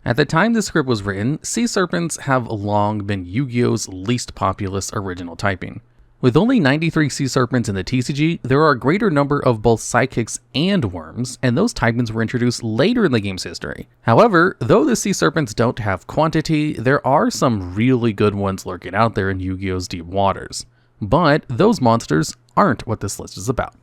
At the time this script was written, sea serpents have long been Yu-Gi-Oh's least populous original typing. With only 93 sea serpents in the TCG, there are a greater number of both psychics and wyrms, and those typings were introduced later in the game's history. However, though the sea serpents don't have quantity, there are some really good ones lurking out there in Yu-Gi-Oh's deep waters. But those monsters aren't what this list is about.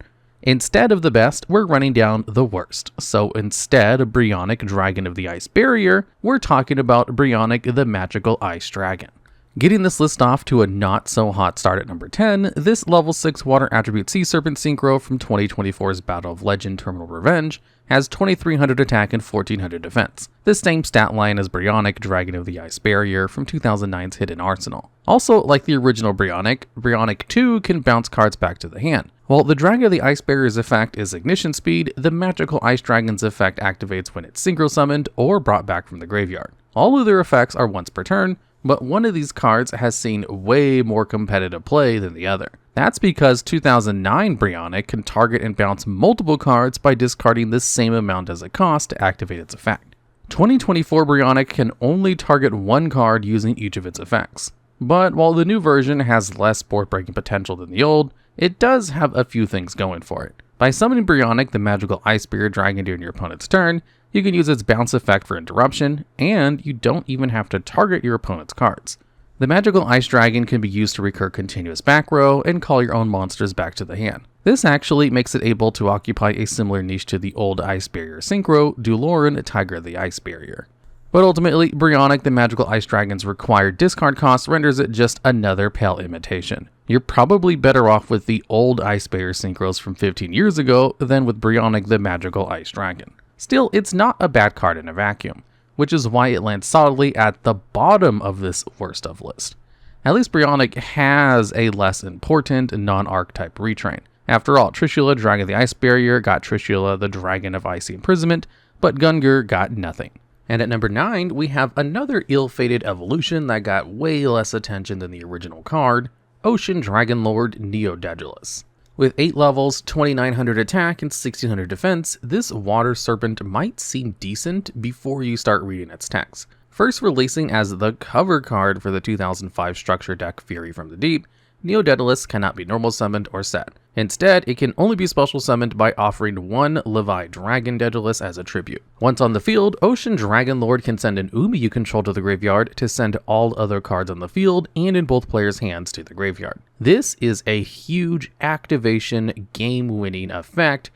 Instead of the best, we're running down the worst. So instead of Brionac, Dragon of the Ice Barrier, we're talking about Brionac, the Magical Ice Dragon. Getting this list off to a not so hot start at number 10, this level 6 water attribute Sea Serpent Synchro from 2024's Battle of Legend Terminal Revenge has 2300 attack and 1400 defense, the same stat line as Brionac, Dragon of the Ice Barrier from 2009's Hidden Arsenal. Also, like the original Brionac, Brionac 2 can bounce cards back to the hand. While the Dragon of the Ice Barrier's effect is Ignition Speed, the Magical Ice Dragon's effect activates when it's synchro summoned or brought back from the graveyard. All of their effects are once per turn, but one of these cards has seen way more competitive play than the other. That's because 2009 Brionac can target and bounce multiple cards by discarding the same amount as it costs to activate its effect. 2024 Brionac can only target one card using each of its effects. But while the new version has less board-breaking potential than the old, it does have a few things going for it. By summoning Brionac, the Magical Ice Spirit Dragon during your opponent's turn, you can use its bounce effect for interruption, and you don't even have to target your opponent's cards. The Magical Ice Dragon can be used to recur continuous back row and call your own monsters back to the hand. This actually makes it able to occupy a similar niche to the old Ice Barrier Synchro, Duloran, Tiger of the Ice Barrier. But ultimately, Brionac, the Magical Ice Dragon's required discard cost renders it just another pale imitation. You're probably better off with the old Ice Barrier Synchros from 15 years ago than with Brionac, the Magical Ice Dragon. Still, it's not a bad card in a vacuum, which is why it lands solidly at the bottom of this worst of list. At least Brionac has a less important non-archetype retrain. After all, Trishula, Dragon of the Ice Barrier, got Trishula, the Dragon of Icy Imprisonment, but Gungnir got nothing. And at number 9, we have another ill-fated evolution that got way less attention than the original card, Ocean Dragon Lord Neo-Daedalus. With 8 levels, 2900 attack, and 1600 defense, this water serpent might seem decent before you start reading its text. First releasing as the cover card for the 2005 structure deck Fury from the Deep, Neo-Daedalus cannot be normal summoned or set. Instead, it can only be special summoned by offering one Lavalval Dragon Daedalus as a tribute. Once on the field, Ocean Dragon Lord can send an Umi you control to the graveyard to send all other cards on the field and in both players' hands to the graveyard. This is a huge activation, game-winning effect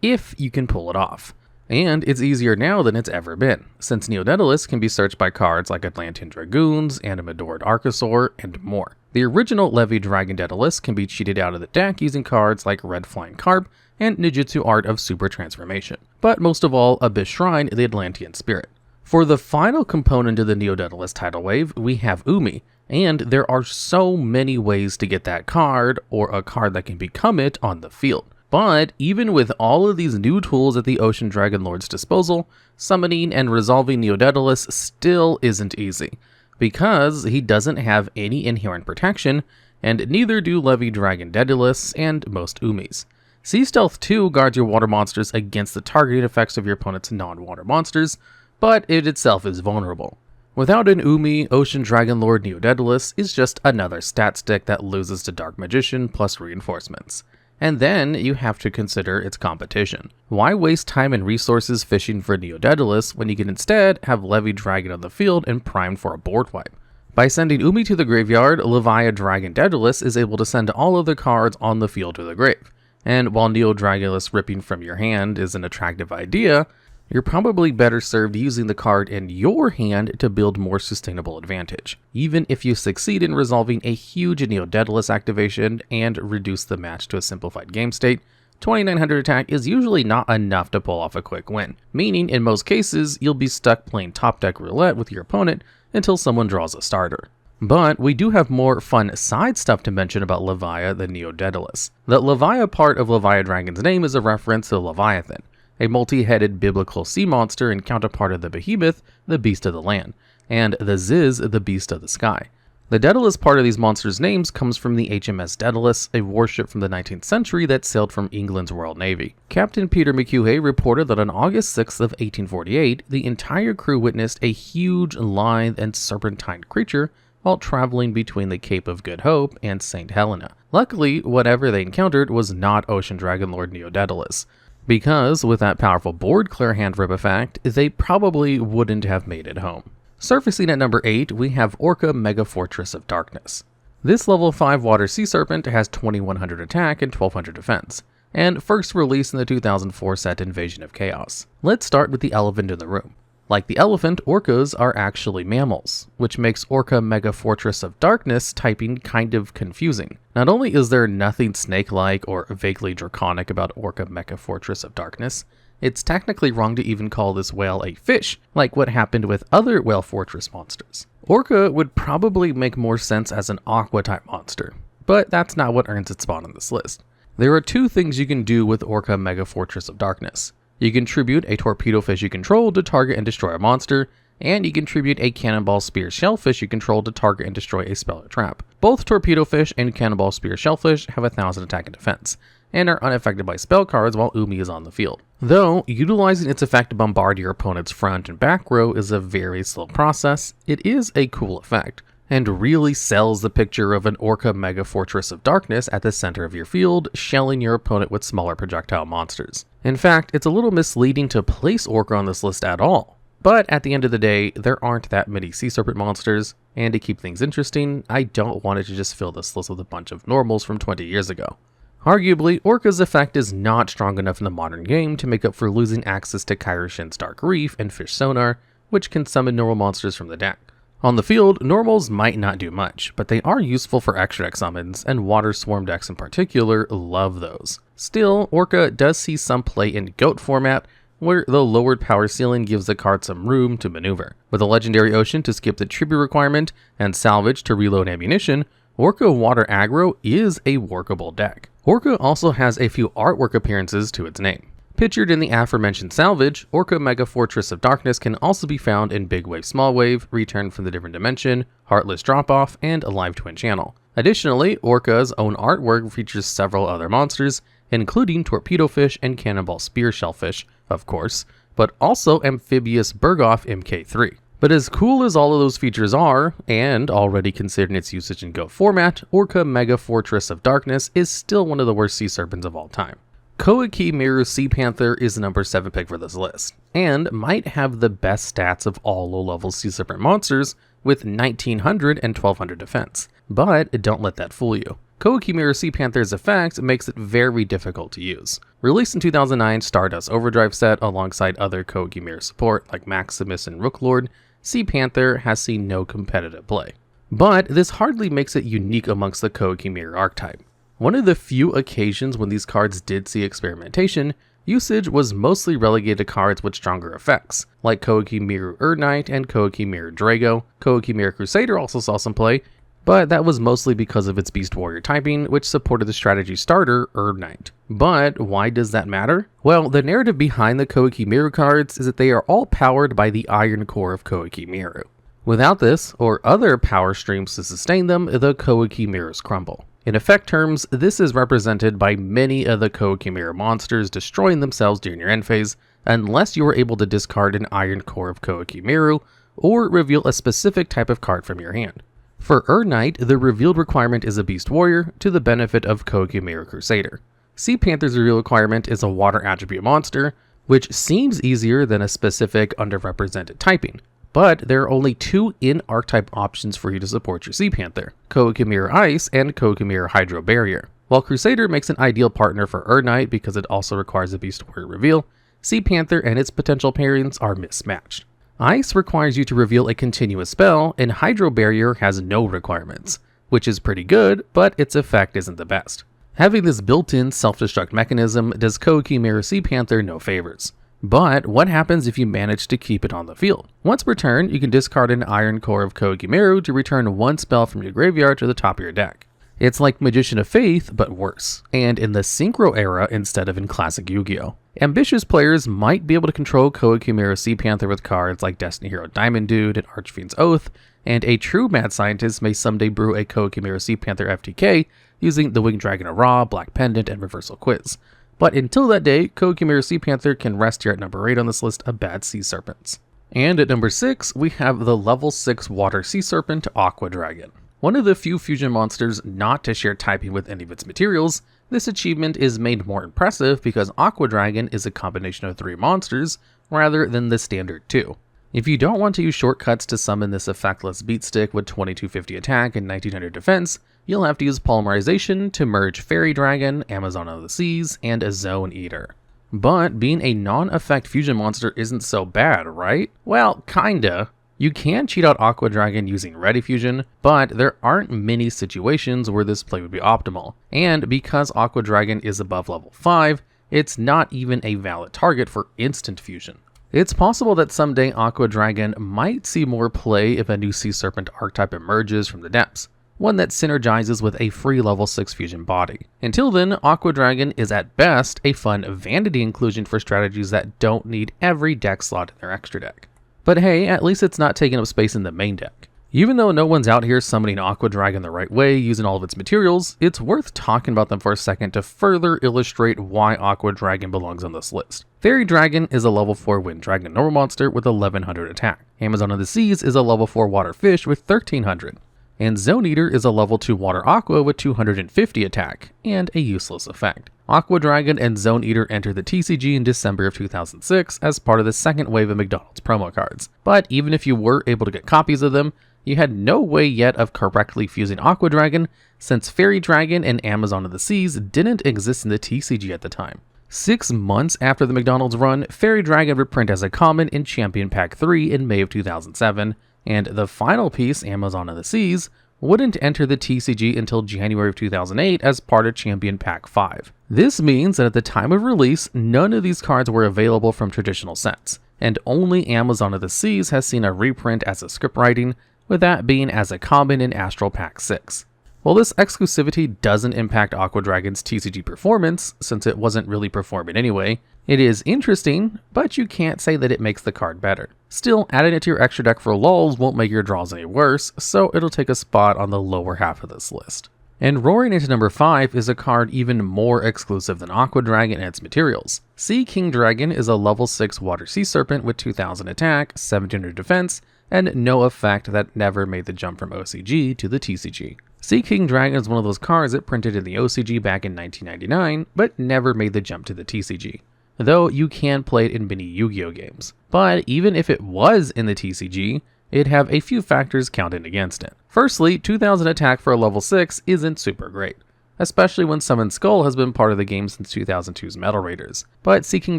if you can pull it off. And it's easier now than it's ever been, since Neo-Daedalus can be searched by cards like Atlantean Dragoons, Animadored Archosaur, and more. The original Levy Dragon Daedalus can be cheated out of the deck using cards like Red Flying Carp and Ninjutsu Art of Super Transformation, but most of all, Abyss Shrine, the Atlantean Spirit. For the final component of the Neo-Daedalus tidal wave, we have Umi, and there are so many ways to get that card, or a card that can become it, on the field. But even with all of these new tools at the Ocean Dragon Lord's disposal, summoning and resolving Neo-Daedalus still isn't easy, because he doesn't have any inherent protection, and neither do Levy Dragon Daedalus and most Umis. Sea Stealth 2 guards your water monsters against the targeting effects of your opponent's non-water monsters, but it itself is vulnerable. Without an Umi, Ocean Dragon Lord Neo-Daedalus is just another stat stick that loses to Dark Magician plus reinforcements. And then you have to consider its competition. Why waste time and resources fishing for Neo-Daedalus when you can instead have Levy Dragon on the field and primed for a board wipe? By sending Umi to the graveyard, Lavalval Dragon Daedalus is able to send all of the cards on the field to the grave. And while Neo-Daedalus ripping from your hand is an attractive idea, you're probably better served using the card in your hand to build more sustainable advantage, even if you succeed in resolving a huge Neo-Daedalus activation and reduce the match to a simplified game state. 2900 attack is usually not enough to pull off a quick win, meaning in most cases you'll be stuck playing top deck roulette with your opponent until someone draws a starter. But we do have more fun side stuff to mention about Lavalval than Neo-Daedalus. The Lavalval part of Lavalval Dragon's name is a reference to Leviathan, a multi-headed biblical sea monster and counterpart of the Behemoth, the beast of the land, and the Ziz, the beast of the sky. The Daedalus part of these monsters' names comes from the HMS Daedalus, a warship from the 19th century that sailed from England's Royal Navy. Captain Peter McCuhay reported that on August 6th of 1848, the entire crew witnessed a huge, lithe, and serpentine creature while traveling between the Cape of Good Hope and St. Helena. Luckily, whatever they encountered was not Ocean Dragon Lord Neo-Daedalus, because with that powerful board clear hand rip effect, they probably wouldn't have made it home. Surfacing at number 8, we have Orca Mega Fortress of Darkness. This level 5 water sea serpent has 2100 attack and 1200 defense, and first released in the 2004 set Invasion of Chaos. Let's start with the elephant in the room. Like the elephant, orcas are actually mammals, which makes Orca Mega Fortress of Darkness typing kind of confusing. Not only is there nothing snake-like or vaguely draconic about Orca Mega Fortress of Darkness, it's technically wrong to even call this whale a fish, like what happened with other whale fortress monsters. Orca would probably make more sense as an aqua-type monster, but that's not what earns its spot on this list. There are two things you can do with Orca Mega Fortress of Darkness. You can tribute a torpedo fish you control to target and destroy a monster, and you can tribute a cannonball spear shellfish you control to target and destroy a spell or trap. Both torpedo fish and cannonball spear shellfish have 1000 attack and defense, and are unaffected by spell cards while Umi is on the field. Though, utilizing its effect to bombard your opponent's front and back row is a very slow process, it is a cool effect, and really sells the picture of an Orca Mega Fortress of Darkness at the center of your field, shelling your opponent with smaller projectile monsters. In fact, it's a little misleading to place Orca on this list at all, but at the end of the day, there aren't that many sea serpent monsters, and to keep things interesting, I don't want it to just fill this list with a bunch of normals from 20 years ago. Arguably, Orca's effect is not strong enough in the modern game to make up for losing access to Kairoshin's Dark Reef and Fish Sonar, which can summon normal monsters from the deck. On the field, normals might not do much, but they are useful for extra deck summons, and Water Swarm decks in particular love those. Still, Orca does see some play in GOAT format, where the lowered power ceiling gives the card some room to maneuver. With a Legendary Ocean to skip the tribute requirement, and Salvage to reload ammunition, Orca Water Aggro is a workable deck. Orca also has a few artwork appearances to its name. Pictured in the aforementioned Salvage, Orca Mega Fortress of Darkness can also be found in Big Wave Small Wave, Return from the Different Dimension, Heartless Drop-Off, and Alive Twin Channel. Additionally, Orca's own artwork features several other monsters, including Torpedo Fish and Cannonball Spear Shellfish, of course, but also Amphibious Berghoff MK3. But as cool as all of those features are, and already considering its usage in GO format, Orca Mega Fortress of Darkness is still one of the worst sea serpents of all time. Koa'ki Meiru Sea Panther is the number 7 pick for this list, and might have the best stats of all low-level sea serpent monsters with 1900 and 1200 defense. But don't let that fool you. Koa'ki Meiru Sea Panther's effect makes it very difficult to use. Released in 2009 Stardust Overdrive set alongside other Koa'ki Meiru support like Maximus and Rooklord, Sea Panther has seen no competitive play. But this hardly makes it unique amongst the Koa'ki Meiru archetype. One of the few occasions when these cards did see experimentation, usage was mostly relegated to cards with stronger effects, like Koa'ki Meiru Urdknight and Koa'ki Meiru Drago. Koa'ki Meiru Crusader also saw some play, but that was mostly because of its Beast Warrior typing, which supported the strategy starter Urdknight. But why does that matter? Well, the narrative behind the Koa'ki Meiru cards is that they are all powered by the iron core of Koa'ki Meiru. Without this, or other power streams to sustain them, the Koa'ki Meirus crumble. In effect terms, this is represented by many of the Koa'ki Meiru monsters destroying themselves during your end phase, unless you are able to discard an iron core of Koa'ki Meiru, or reveal a specific type of card from your hand. For Urdknight, the revealed requirement is a Beast Warrior, to the benefit of Koa'ki Meiru Crusader. Sea Panther's reveal requirement is a water attribute monster, which seems easier than a specific underrepresented typing. But there are only 2 in-archetype options for you to support your Sea Panther, Koa'ki Meiru Ice and Koa'ki Meiru Hydro Barrier. While Crusader makes an ideal partner for Urdknight because it also requires a Beast Warrior reveal, Sea Panther and its potential pairings are mismatched. Ice requires you to reveal a continuous spell, and Hydro Barrier has no requirements, which is pretty good, but its effect isn't the best. Having this built-in self-destruct mechanism does Koa'ki Meiru Sea Panther no favors. But what happens if you manage to keep it on the field? Once per turn, you can discard an Iron Core of Koa'ki Meiru to return 1 spell from your graveyard to the top of your deck. It's like Magician of Faith, but worse, and in the Synchro era instead of in classic Yu-Gi-Oh! Ambitious players might be able to control Koa'ki Meiru Sea Panther with cards like Destiny Hero Diamond Dude and Archfiend's Oath, and a true mad scientist may someday brew a Koa'ki Meiru Sea Panther FTK using the Winged Dragon Ra, Black Pendant, and Reversal Quiz. But until that day, Koa'ki Meiru Sea Panther can rest here at number 8 on this list of bad sea serpents. And at number 6, we have the level 6 water sea serpent, Aqua Dragon. One of the few fusion monsters not to share typing with any of its materials, this achievement is made more impressive because Aqua Dragon is a combination of 3 monsters rather than the standard 2. If you don't want to use shortcuts to summon this effectless beatstick with 2250 attack and 1900 defense, you'll have to use polymerization to merge Fairy Dragon, Amazon of the Seas, and a Zone Eater. But being a non-effect fusion monster isn't so bad, right? Well, kinda. You can cheat out Aqua Dragon using Ready Fusion, but there aren't many situations where this play would be optimal. And because Aqua Dragon is above level 5, it's not even a valid target for instant fusion. It's possible that someday Aqua Dragon might see more play if a new Sea Serpent archetype emerges from the depths, one that synergizes with a free level 6 fusion body. Until then, Aqua Dragon is at best a fun vanity inclusion for strategies that don't need every deck slot in their extra deck. But hey, at least it's not taking up space in the main deck. Even though no one's out here summoning Aqua Dragon the right way using all of its materials, it's worth talking about them for a second to further illustrate why Aqua Dragon belongs on this list. Fairy Dragon is a level 4 Wind Dragon normal monster with 1100 attack. Amazon of the Seas is a level 4 Water Fish with 1300. And Zone Eater is a level 2 Water Aqua with 250 attack, and a useless effect. Aqua Dragon and Zone Eater entered the TCG in December of 2006 as part of the second wave of McDonald's promo cards. But even if you were able to get copies of them, you had no way yet of correctly fusing Aqua Dragon, since Fairy Dragon and Amazon of the Seas didn't exist in the TCG at the time. 6 months after the McDonald's run, Fairy Dragon would print as a common in Champion Pack 3 in May of 2007, and the final piece, Amazon of the Seas, wouldn't enter the TCG until January of 2008 as part of Champion Pack 5. This means that at the time of release, none of these cards were available from traditional sets, and only Amazon of the Seas has seen a reprint as a script writing, with that being as a common in Astral Pack 6. While this exclusivity doesn't impact Aqua Dragon's TCG performance, since it wasn't really performing anyway, it is interesting, but you can't say that it makes the card better. Still, adding it to your extra deck for lulz won't make your draws any worse, so it'll take a spot on the lower half of this list. And roaring into number 5 is a card even more exclusive than Aqua Dragon and its materials. Sea King Dragon is a level 6 Water Sea Serpent with 2000 attack, 1700 defense, and no effect that never made the jump from OCG to the TCG. Sea King Dragon is one of those cards that printed in the OCG back in 1999, but never made the jump to the TCG. Though you can play it in many Yu-Gi-Oh games. But even if it was in the TCG, it'd have a few factors counting against it. Firstly, 2000 attack for a level 6 isn't super great, especially when Summon Skull has been part of the game since 2002's Metal Raiders. But Sea King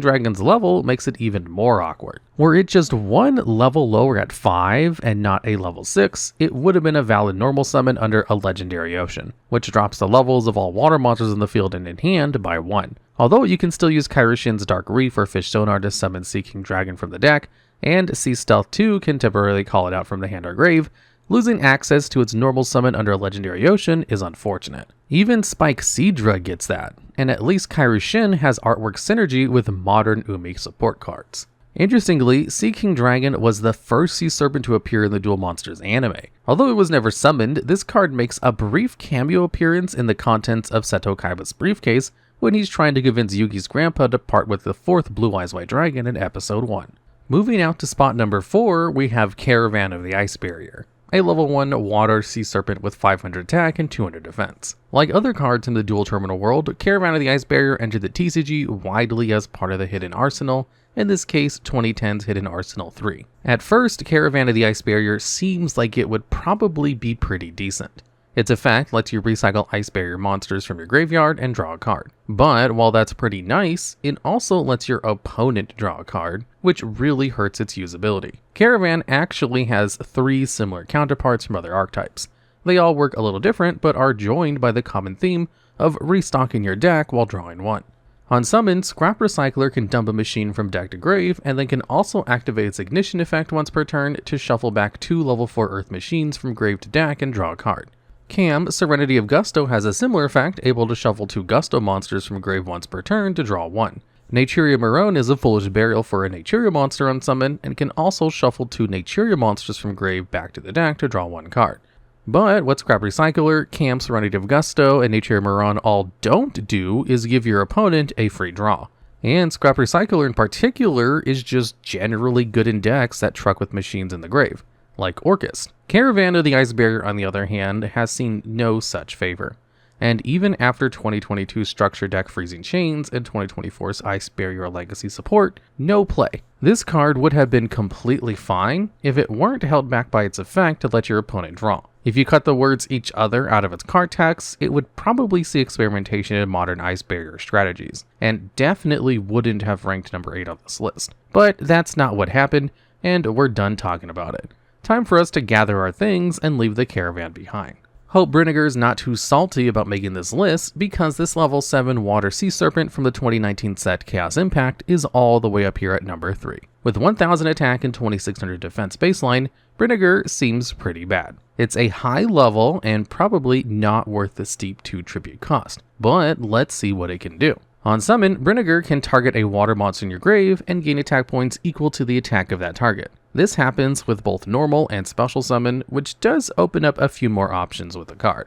Dragon's level makes it even more awkward. Were it just one level lower at 5 and not a level 6, it would have been a valid normal summon under a Legendary Ocean, which drops the levels of all water monsters in the field and in hand by 1. Although you can still use Kairyu-Shin's Dark Reef or Fish Sonar to summon Sea King Dragon from the deck, and Sea Stealth 2 can temporarily call it out from the hand or grave, losing access to its normal summon under a Legendary Ocean is unfortunate. Even Spike Seadra gets that, and at least Kairyu-Shin has artwork synergy with modern Umi support cards. Interestingly, Sea King Dragon was the first sea serpent to appear in the Duel Monsters anime. Although it was never summoned, this card makes a brief cameo appearance in the contents of Seto Kaiba's briefcase when he's trying to convince Yugi's grandpa to part with the 4th Blue Eyes White Dragon in episode 1. Moving out to spot number 4, we have Caravan of the Ice Barrier, a level 1 water sea serpent with 500 attack and 200 defense. Like other cards in the Duel Terminal world, Caravan of the Ice Barrier entered the TCG widely as part of the Hidden Arsenal, in this case 2010's Hidden Arsenal 3. At first, Caravan of the Ice Barrier seems like it would probably be pretty decent. Its effect lets you recycle Ice Barrier monsters from your graveyard and draw a card. But while that's pretty nice, it also lets your opponent draw a card, which really hurts its usability. Caravan actually has 3 similar counterparts from other archetypes. They all work a little different, but are joined by the common theme of restocking your deck while drawing 1. On summon, Scrap Recycler can dump a machine from deck to grave, and then can also activate its ignition effect once per turn to shuffle back 2 level 4 Earth machines from grave to deck and draw a card. Cam, Serenity of Gusto, has a similar effect, able to shuffle 2 Gusto monsters from grave once per turn to draw 1. Naturia Marone is a foolish burial for a Naturia monster on summon and can also shuffle 2 Naturia monsters from grave back to the deck to draw 1 card. But what Scrap Recycler, Camp Serenity of Gusto, and Naturia Marone all don't do is give your opponent a free draw. And Scrap Recycler in particular is just generally good in decks that truck with machines in the grave, like Orcas. Caravan of the Ice Barrier, on the other hand, has seen no such favor. And even after 2022's Structure Deck Freezing Chains and 2024's Ice Barrier Legacy support, no play. This card would have been completely fine if it weren't held back by its effect to let your opponent draw. If you cut the words each other out of its card text, it would probably see experimentation in modern Ice Barrier strategies, and definitely wouldn't have ranked number 8 on this list. But that's not what happened, and we're done talking about it. Time for us to gather our things and leave the Caravan behind. Hope Brinegir's not too salty about making this list, because this level 7 Water Sea Serpent from the 2019 set Chaos Impact is all the way up here at number 3. With 1000 attack and 2600 defense baseline, Brinegir seems pretty bad. It's a high level and probably not worth the steep 2 tribute cost, but let's see what it can do. On summon, Brinegir can target a water monster in your grave and gain attack points equal to the attack of that target. This happens with both normal and special summon, which does open up a few more options with the card.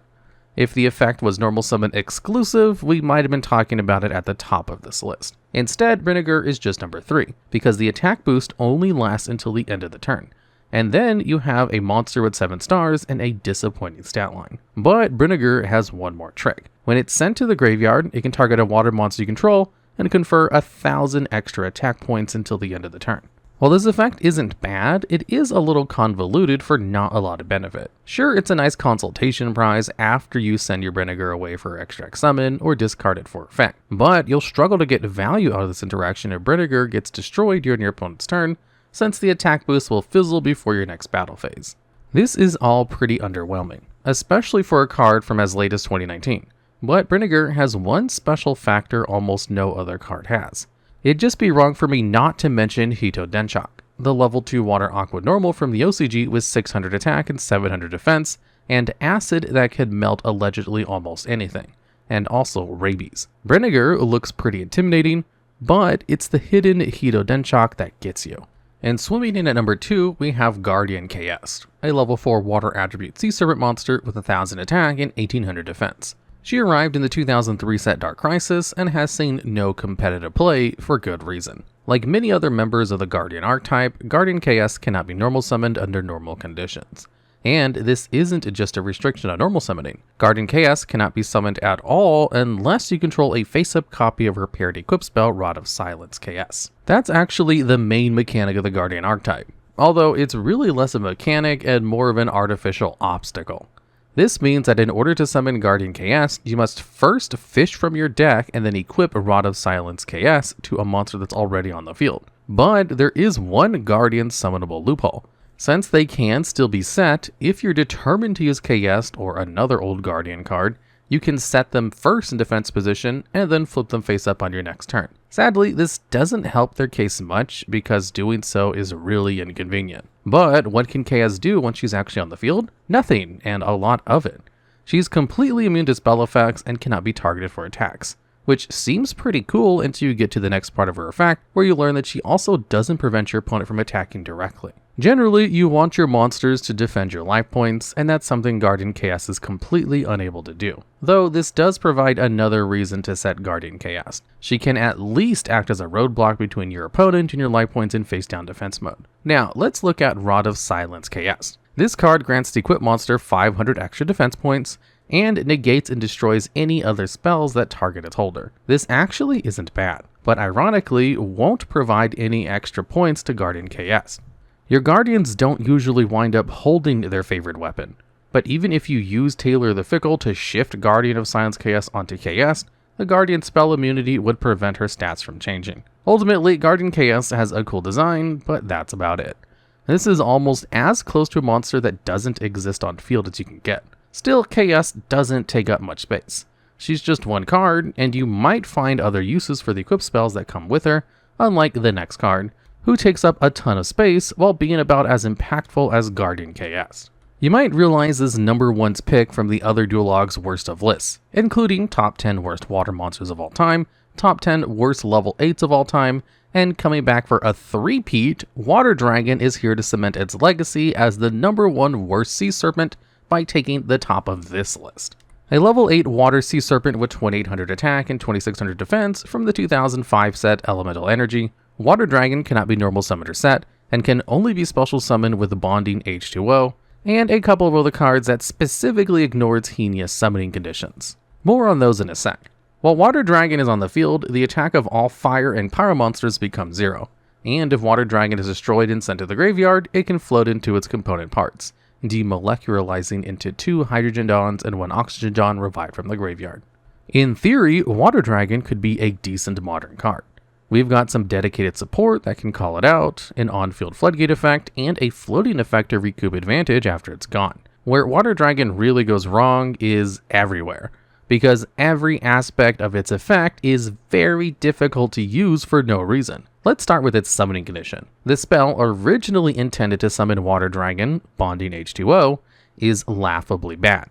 If the effect was normal summon exclusive, we might have been talking about it at the top of this list. Instead, Brinegir is just number 3, because the attack boost only lasts until the end of the turn. And then you have a monster with 7 stars and a disappointing stat line. But Brinegir has one more trick. When it's sent to the graveyard, it can target a water monster you control and confer 1000 extra attack points until the end of the turn. While this effect isn't bad, it is a little convoluted for not a lot of benefit. Sure, it's a nice consultation prize after you send your Brinegir away for extract summon or discard it for effect, but you'll struggle to get value out of this interaction if Brinegir gets destroyed during your opponent's turn, since the attack boost will fizzle before your next battle phase. This is all pretty underwhelming, especially for a card from as late as 2019, but Brinegir has one special factor almost no other card has. It'd just be wrong for me not to mention Hito-Denchak, the level 2 water aqua normal from the OCG with 600 attack and 700 defense, and acid that could melt allegedly almost anything, and also rabies. Brinegir looks pretty intimidating, but it's the hidden Hito-Denchak that gets you. And swimming in at number 2, we have Guardian KS, a level 4 water attribute sea serpent monster with 1000 attack and 1800 defense. She arrived in the 2003 set Dark Crisis and has seen no competitive play for good reason. Like many other members of the Guardian archetype, Guardian KS cannot be normal summoned under normal conditions. And this isn't just a restriction on normal summoning. Guardian KS cannot be summoned at all unless you control a face-up copy of her paired equip spell Rod of Silence KS. That's actually the main mechanic of the Guardian archetype, although it's really less a mechanic and more of an artificial obstacle. This means that in order to summon Guardian KS, you must first fish from your deck and then equip Rod of Silence KS to a monster that's already on the field. But there is one Guardian summonable loophole. Since they can still be set, if you're determined to use KS or another old Guardian card, you can set them first in defense position and then flip them face up on your next turn. Sadly, this doesn't help their case much because doing so is really inconvenient. But what can KS do once she's actually on the field? Nothing, and a lot of it. She's completely immune to spell effects and cannot be targeted for attacks, which seems pretty cool until you get to the next part of her effect, where you learn that she also doesn't prevent your opponent from attacking directly. Generally, you want your monsters to defend your life points, and that's something Guardian KS is completely unable to do. Though this does provide another reason to set Guardian KS. She can at least act as a roadblock between your opponent and your life points in face-down defense mode. Now, let's look at Rod of Silence KS. This card grants the equipped monster 500 extra defense points, and negates and destroys any other spells that target its holder. This actually isn't bad, but ironically won't provide any extra points to Guardian KS. Your Guardians don't usually wind up holding their favorite weapon, but even if you use Taylor the Fickle to shift Guardian of Silence KS onto KS, the Guardian spell immunity would prevent her stats from changing. Ultimately, Guardian KS has a cool design, but that's about it. This is almost as close to a monster that doesn't exist on field as you can get. Still, KS doesn't take up much space. She's just one card, and you might find other uses for the equip spells that come with her, unlike the next card, who takes up a ton of space while being about as impactful as Guardian KS. You might realize this number 1's pick from the other DuelLogs worst of lists, including top 10 worst water monsters of all time, top 10 worst level 8s of all time, and coming back for a three-peat, Water Dragon is here to cement its legacy as the #1 worst sea serpent by taking the top of this list. A level 8 water sea serpent with 2800 attack and 2600 defense from the 2005 set Elemental Energy, Water Dragon cannot be normal summoned or set, and can only be special summoned with bonding H2O, and a couple of other cards that specifically ignore its heinous summoning conditions. More on those in a sec. While Water Dragon is on the field, the attack of all fire and pyro monsters becomes 0, and if Water Dragon is destroyed and sent to the graveyard, it can float into its component parts, demolecularizing into 2 Hydrogen Dawns and 1 Oxygen Dawn revived from the graveyard. In theory, Water Dragon could be a decent modern card. We've got some dedicated support that can call it out, an on-field floodgate effect, and a floating effect to recoup advantage after it's gone. Where Water Dragon really goes wrong is everywhere, because every aspect of its effect is very difficult to use for no reason. Let's start with its summoning condition. This spell, originally intended to summon Water Dragon, bonding H2O, is laughably bad.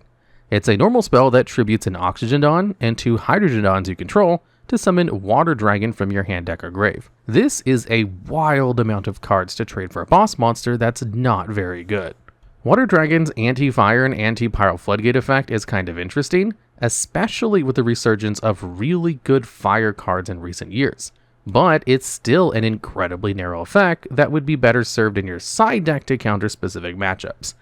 It's a normal spell that tributes an Oxygen Dawn and 2 Hydrogen Dawns you control to summon Water Dragon from your hand, deck, or grave. This is a wild amount of cards to trade for a boss monster that's not very good. Water Dragon's anti-fire and anti-pyro floodgate effect is kind of interesting, especially with the resurgence of really good fire cards in recent years. But it's still an incredibly narrow effect that would be better served in your side deck to counter specific matchups.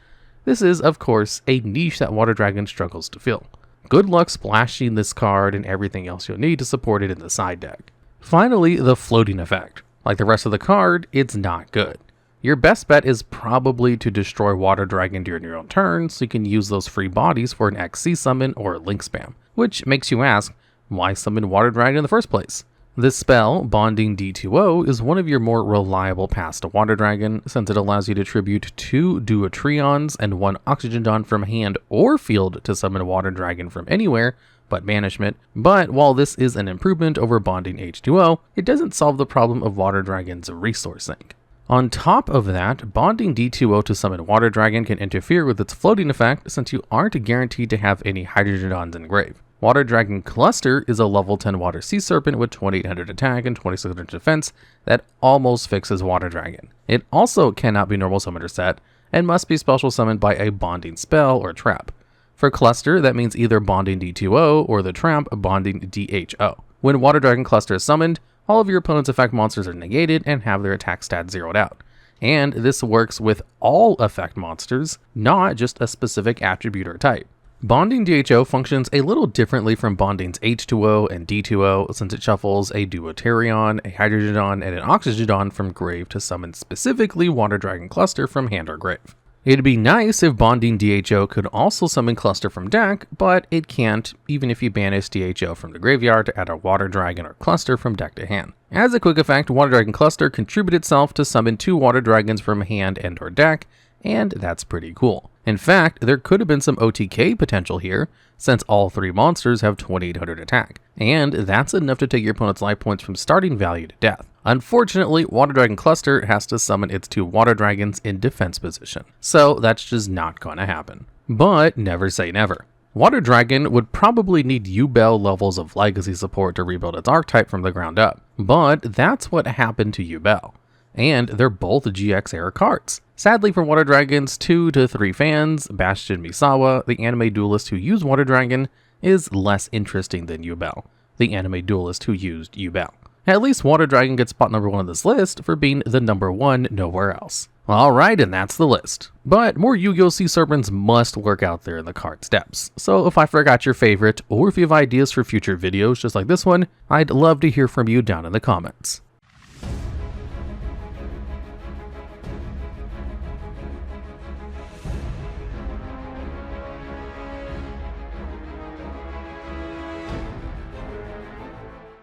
This is, of course, a niche that Water Dragon struggles to fill. Good luck splashing this card and everything else you'll need to support it in the side deck. Finally, the floating effect. Like the rest of the card, it's not good. Your best bet is probably to destroy Water Dragon during your own turn so you can use those free bodies for an XC summon or a link spam. Which makes you ask, why summon Water Dragon in the first place? This spell, Bonding D2O, is one of your more reliable paths to Water Dragon, since it allows you to tribute 2 Duotreons and 1 Oxygen Dawn from hand or field to summon Water Dragon from anywhere but banishment. But while this is an improvement over Bonding H2O, it doesn't solve the problem of Water Dragon's resource sink. On top of that, bonding D2O to summon Water Dragon can interfere with its floating effect since you aren't guaranteed to have any Hydrogen Dawns in grave. Water Dragon Cluster is a level 10 water sea serpent with 2800 attack and 2600 defense that almost fixes Water Dragon. It also cannot be normal summoned or set, and must be special summoned by a bonding spell or trap. For Cluster, that means either bonding D2O or the trap bonding DHO. When Water Dragon Cluster is summoned, all of your opponent's effect monsters are negated and have their attack stats zeroed out. And this works with all effect monsters, not just a specific attribute or type. Bonding DHO functions a little differently from Bonding's H2O and D2O since it shuffles a Duotreon, a Hydrogen Dawn, and an Oxygen Dawn from grave to summon specifically Water Dragon Cluster from hand or grave. It'd be nice if Bonding DHO could also summon Cluster from deck, but it can't, even if you banish DHO from the graveyard to add a Water Dragon or Cluster from deck to hand. As a quick effect, Water Dragon Cluster contributes itself to summon 2 Water Dragons from hand and or deck, and that's pretty cool. In fact, there could have been some OTK potential here, since all 3 monsters have 2800 attack, and that's enough to take your opponent's life points from starting value to death. Unfortunately, Water Dragon Cluster has to summon its 2 Water Dragons in defense position, so that's just not gonna happen. But never say never. Water Dragon would probably need Yubel levels of legacy support to rebuild its archetype from the ground up, but that's what happened to Yubel. And they're both GX era cards. Sadly for Water Dragon's 2 to 3 fans, Bastion Misawa, the anime duelist who used Water Dragon, is less interesting than Yubel, the anime duelist who used Yubel. At least Water Dragon gets spot number 1 on this list for being the number 1 nowhere else. Alright, and that's the list. But more Yu-Gi-Oh! Sea Serpents must work out there in the card steps. So if I forgot your favorite, or if you have ideas for future videos just like this one, I'd love to hear from you down in the comments.